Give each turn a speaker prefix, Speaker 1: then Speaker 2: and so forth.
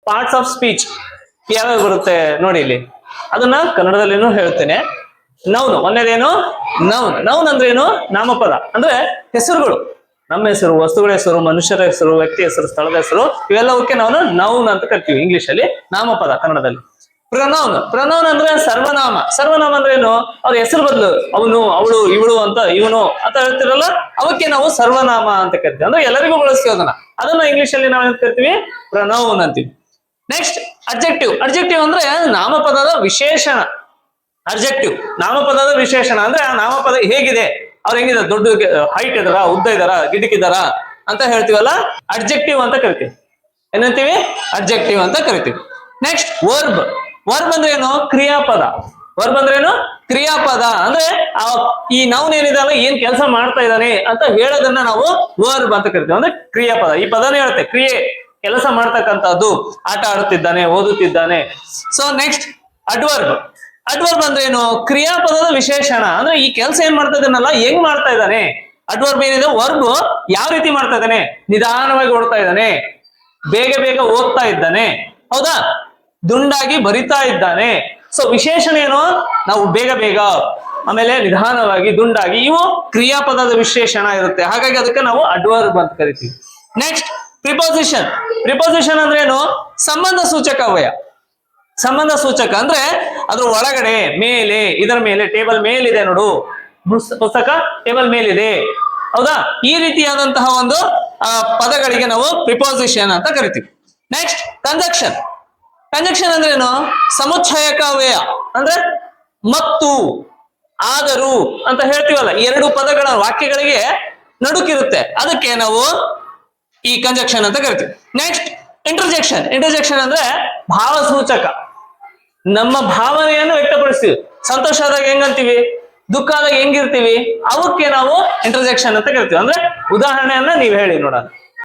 Speaker 1: Parts of speech ಯಾವ್ಯಾವ ಬರುತ್ತೆ ನೋಡಿ ಇಲ್ಲಿ, ಅದನ್ನ ಕನ್ನಡದಲ್ಲಿನೂ ಹೇಳ್ತೇನೆ. Noun ಒಂದೇದೇನು noun. ನೌನ್ ಅಂದ್ರೆ ಏನು? ನಾಮಪದ ಅಂದ್ರೆ ಹೆಸರುಗಳು. ನಮ್ಮ ಹೆಸರು, ವಸ್ತುಗಳ ಹೆಸರು, ಮನುಷ್ಯರ ಹೆಸರು, ವ್ಯಕ್ತಿ ಹೆಸರು, ಸ್ಥಳದ ಹೆಸರು, ಇವೆಲ್ಲವಕ್ಕೆ ನಾವು ನೌನ್ ಅಂತ ಕರಿತೀವಿ ಇಂಗ್ಲಿಷ್ ಅಲ್ಲಿ, ನಾಮಪದ ಕನ್ನಡದಲ್ಲಿ. ಪ್ರನೌನ್. ಪ್ರನೌನ್ ಅಂದ್ರೆ ಸರ್ವನಾಮ. ಸರ್ವನಾಮ ಅಂದ್ರೆ ಏನು? ಅವ್ರ ಹೆಸರು ಬದಲು ಅವನು, ಅವಳು, ಇವಳು ಅಂತ, ಇವನು ಅಂತ ಹೇಳ್ತಿರಲ್ಲ, ಅವಕ್ಕೆ ನಾವು ಸರ್ವನಾಮ ಅಂತ ಕರಿತೀವಿ. ಅಂದ್ರೆ ಎಲ್ಲರಿಗೂ ಬಳಸ್ತೀವಿ ಅದನ್ನ ಇಂಗ್ಲಿಷ್ ಅಲ್ಲಿ ನಾವು ಏನ್ ಕರಿತೀವಿ? ಪ್ರನೌನ್ ಅಂತೀವಿ. Next adjective. ಅಡ್ಜೆಕ್ಟಿವ್ ಅಂದ್ರೆ ನಾಮಪದದ ವಿಶೇಷಣ. ಅಡ್ಜೆಕ್ಟಿವ್ ನಾಮಪದದ ವಿಶೇಷಣ ಅಂದ್ರೆ ಆ ನಾಮಪದ ಹೇಗಿದೆ, ಅವ್ರು ಹೆಂಗಿದಾರ, ದೊಡ್ಡ ಹೈಟ್ ಇದಾರ, ಉದ್ದ ಇದಾರ, ಗಿಡಕಿದಾರ ಅಂತ ಹೇಳ್ತೀವಲ್ಲ, ಅಡ್ಜೆಕ್ಟಿವ್ ಅಂತ ಕರಿತೀವಿ. ಏನಂತೀವಿ? ಅಡ್ಜೆಕ್ಟಿವ್ ಅಂತ ಕರಿತೀವಿ. Next verb. ವರ್ಬ್ ಅಂದ್ರೆ ಏನು? ಕ್ರಿಯಾಪದ. ವರ್ಬ್ ಅಂದ್ರೆ ಏನು? ಕ್ರಿಯಾಪದ. ಅಂದ್ರೆ ಈ ನೌನ್ ಏನಿದಲ್ಲ, ಏನ್ ಕೆಲಸ ಮಾಡ್ತಾ ಇದ್ದಾನೆ ಅಂತ ಹೇಳೋದನ್ನ ನಾವು ವರ್ಬ್ ಅಂತ ಕರಿತೀವಿ. ಅಂದ್ರೆ ಕ್ರಿಯಾಪದ. ಈ ಪದನೇ ಹೇಳುತ್ತೆ ಕ್ರಿಯೆ, ಕೆಲಸ ಮಾಡ್ತಕ್ಕಂಥದ್ದು. ಆಟ ಆಡುತ್ತಿದ್ದಾನೆ, ಓದುತ್ತಿದ್ದಾನೆ. So next adverb. ಅಡ್ವರ್ಬ್ ಅಂದ್ರೆ ಏನು? ಕ್ರಿಯಾಪದದ ವಿಶೇಷಣ. ಅಂದ್ರೆ ಈ ಕೆಲಸ ಏನ್ ಮಾಡ್ತಾ ಇದ್ದಾನಲ್ಲ, ಹೆಂಗ್ ಮಾಡ್ತಾ ಇದ್ದಾನೆ. ಅಡ್ವರ್ಬ್ ಏನಿದೆ? ವರ್ಬ್ ಯಾವ ರೀತಿ ಮಾಡ್ತಾ ಇದ್ದಾನೆ? ನಿಧಾನವಾಗಿ ಓಡ್ತಾ ಇದ್ದಾನೆ, ಬೇಗ ಬೇಗ ಓದ್ತಾ ಇದ್ದಾನೆ, ಹೌದಾ, ದುಂಡಾಗಿ ಬರಿತಾ ಇದ್ದಾನೆ. ಸೊ ವಿಶೇಷಣ ಏನು? ನಾವು ಬೇಗ ಬೇಗ, ಆಮೇಲೆ ನಿಧಾನವಾಗಿ, ದುಂಡಾಗಿ, ಇವು ಕ್ರಿಯಾಪದದ ವಿಶೇಷಣ ಇರುತ್ತೆ. ಹಾಗಾಗಿ ಅದಕ್ಕೆ ನಾವು ಅಡ್ವರ್ಬ್ ಅಂತ ಕರಿತೀವಿ. Next preposition. ಪ್ರಿಪೋಸಿಷನ್ ಅಂದ್ರೆ ಏನು? ಸಂಬಂಧ ಸೂಚಕ ಅವ್ಯಯ. ಸಂಬಂಧ ಸೂಚಕ ಅಂದ್ರೆ ಅದ್ರ ಒಳಗಡೆ, ಮೇಲೆ, ಇದರ ಮೇಲೆ, ಟೇಬಲ್ ಮೇಲಿದೆ ನೋಡು, ಪುಸ್ತಕ ಟೇಬಲ್ ಮೇಲಿದೆ, ಹೌದಾ, ಈ ರೀತಿಯಾದಂತಹ ಒಂದು ಪದಗಳಿಗೆ ನಾವು ಪ್ರಿಪೋಸಿಷನ್ ಅಂತ ಕರಿತೀವಿ. Next conjunction. ಕಂಜಕ್ಷನ್ ಅಂದ್ರೆ ಏನು? ಸಮುಚ್ಚಯಕ ಅವ್ಯಯ. ಅಂದ್ರೆ ಮತ್ತು, ಆದರೂ ಅಂತ ಹೇಳ್ತೀವಲ್ಲ, ಎರಡು ಪದಗಳ ವಾಕ್ಯಗಳಿಗೆ ನಡುಕಿರುತ್ತೆ, ಅದಕ್ಕೆ ನಾವು ಈ ಕಂಜಕ್ಷನ್ ಅಂತ ಕರಿತೀವಿ. Next interjection. ಇಂಟರ್ಜೆಕ್ಷನ್ ಅಂದ್ರೆ ಭಾವಸೂಚಕ. ನಮ್ಮ ಭಾವನೆಯನ್ನು ವ್ಯಕ್ತಪಡಿಸ್ತೀವಿ. ಸಂತೋಷ ಆದಾಗ ಹೆಂಗಂತೀವಿ, ದುಃಖ ಆದಾಗ ಹೆಂಗಿರ್ತೀವಿ, ಅವಕ್ಕೆ ನಾವು ಇಂಟರ್ಜೆಕ್ಷನ್ ಅಂತ ಕರಿತೀವಿ. ಅಂದ್ರೆ ಉದಾಹರಣೆಯನ್ನ ನೀವು ಹೇಳಿ ನೋಡೋಣ.